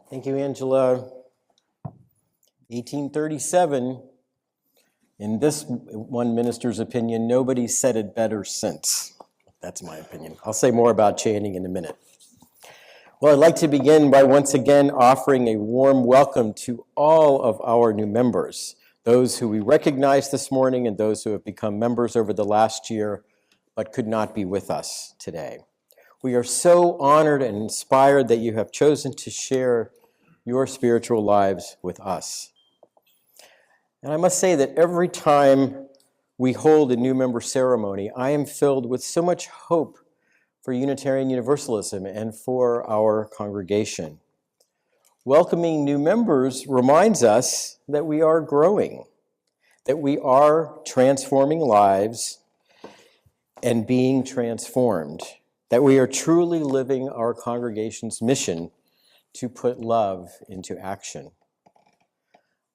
Thank you, Angela. 1837, in this one minister's opinion, nobody said it better since. That's my opinion. I'll say more about Channing in a minute. Well, I'd like to begin by once again offering a warm welcome to all of our new members, those who we recognize this morning and those who have become members over the last year but could not be with us today. We are so honored and inspired that you have chosen to share your spiritual lives with us. And I must say that every time we hold a new member ceremony, I am filled with so much hope for Unitarian Universalism and for our congregation. Welcoming new members reminds us that we are growing, that we are transforming lives and being transformed, that we are truly living our congregation's mission to put love into action.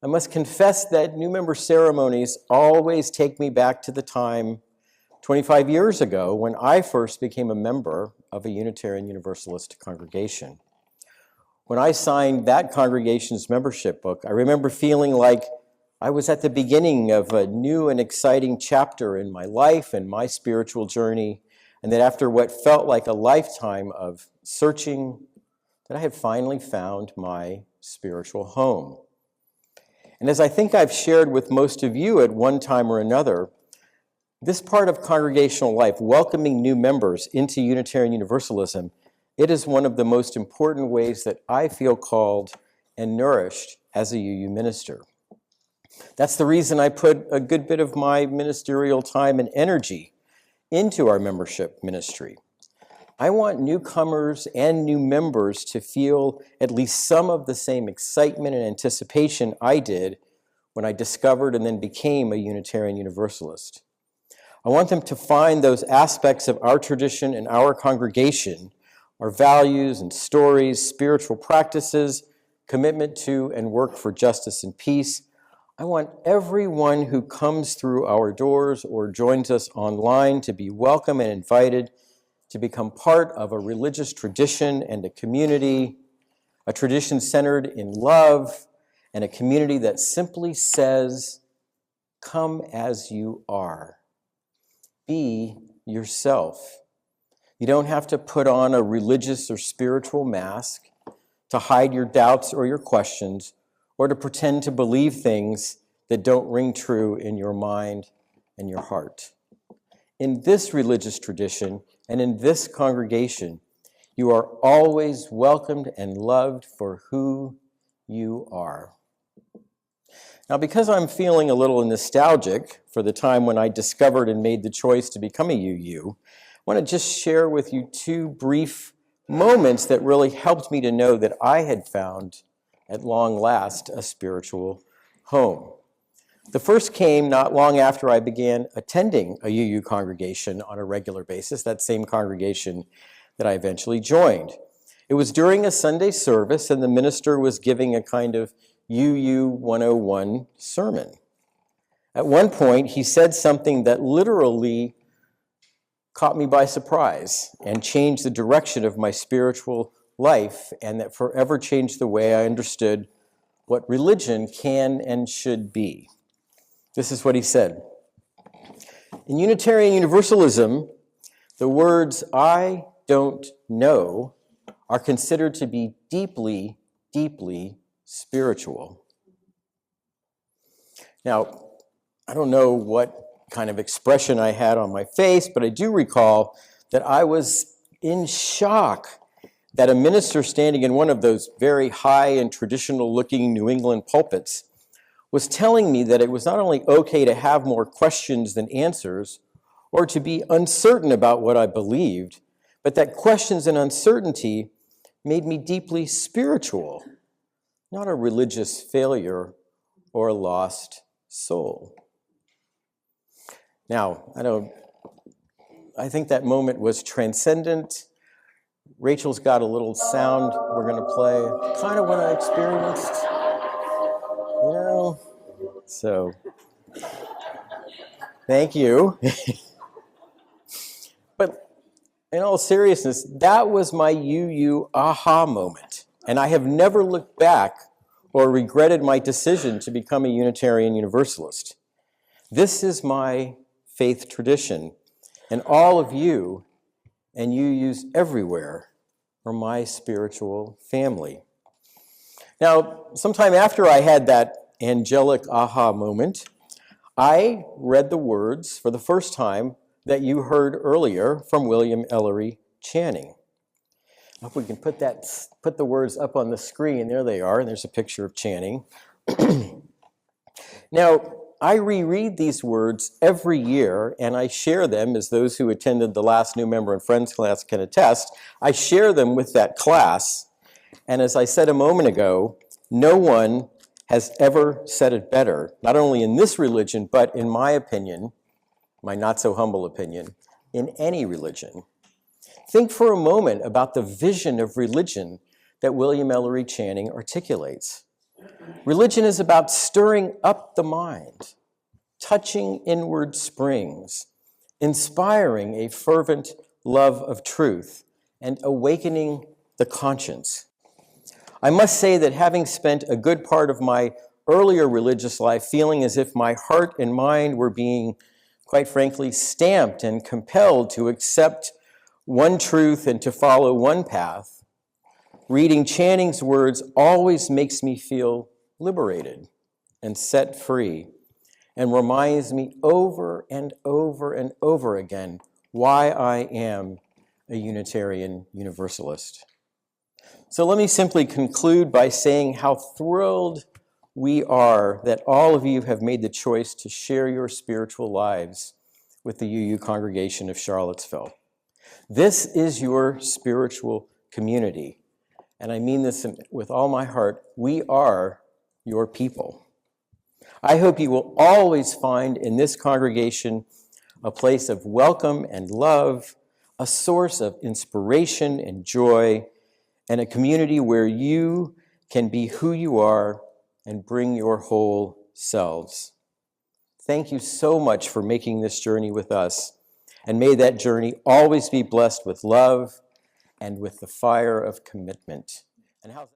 I must confess that new member ceremonies always take me back to the time 25 years ago when I first became a member of a Unitarian Universalist congregation. When I signed that congregation's membership book, I remember feeling like I was at the beginning of a new and exciting chapter in my life and my spiritual journey, and that after what felt like a lifetime of searching, that I had finally found my spiritual home. And as I think I've shared with most of you at one time or another, this part of congregational life, welcoming new members into Unitarian Universalism, it is one of the most important ways that I feel called and nourished as a UU minister. That's the reason I put a good bit of my ministerial time and energy into our membership ministry. I want newcomers and new members to feel at least some of the same excitement and anticipation I did when I discovered and then became a Unitarian Universalist. I want them to find those aspects of our tradition and our congregation, our values and stories, spiritual practices, commitment to and work for justice and peace. I want everyone who comes through our doors or joins us online to be welcome and invited to become part of a religious tradition and a community, a tradition centered in love, and a community that simply says, come as you are. Be yourself. You don't have to put on a religious or spiritual mask to hide your doubts or your questions, or to pretend to believe things that don't ring true in your mind and your heart. In this religious tradition and in this congregation, you are always welcomed and loved for who you are. Now, because I'm feeling a little nostalgic for the time when I discovered and made the choice to become a UU, I want to just share with you two brief moments that really helped me to know that I had found, at long last, a spiritual home. The first came not long after I began attending a UU congregation on a regular basis, that same congregation that I eventually joined. It was during a Sunday service, and the minister was giving a kind of UU 101 sermon. At one point, he said something that literally caught me by surprise and changed the direction of my spiritual life, and that forever changed the way I understood what religion can and should be. This is what he said. In Unitarian Universalism, the words "I don't know" are considered to be deeply, deeply spiritual. Now, I don't know what kind of expression I had on my face, but I do recall that I was in shock that a minister standing in one of those very high and traditional-looking New England pulpits was telling me that it was not only okay to have more questions than answers, or to be uncertain about what I believed, but that questions and uncertainty made me deeply spiritual, not a religious failure or a lost soul. Now, I think that moment was transcendent. Rachel's got a little sound we're going to play, kind of what I experienced. So thank you. But in all seriousness, that was my UU aha moment. and I have never looked back or regretted my decision to become a Unitarian Universalist. This is my faith tradition, and all of you, and you everywhere, are my spiritual family. Now, sometime after I had that angelic aha moment, I read the words for the first time that you heard earlier from William Ellery Channing. I hope we can put the words up on the screen. There they are, and there's a picture of Channing. Now, I reread these words every year, and I share them, as those who attended the last New Member and Friends class can attest. I share them with that class, and as I said a moment ago, no one has ever said it better, not only in this religion, but in my opinion, my not-so-humble opinion, in any religion. Think for a moment about the vision of religion that William Ellery Channing articulates. Religion is about stirring up the mind, touching inward springs, inspiring a fervent love of truth, and awakening the conscience. I must say that having spent a good part of my earlier religious life feeling as if my heart and mind were being, quite frankly, stamped and compelled to accept one truth and to follow one path, reading Channing's words always makes me feel liberated and set free, and reminds me over and over and over again why I am a Unitarian Universalist. So let me simply conclude by saying how thrilled we are that all of you have made the choice to share your spiritual lives with the UU congregation of Charlottesville. This is your spiritual community, and I mean this with all my heart. We are your people. I hope you will always find in this congregation a place of welcome and love, a source of inspiration and joy, and a community where you can be who you are and bring your whole selves. Thank you so much for making this journey with us, and may that journey always be blessed with love and with the fire of commitment. And how's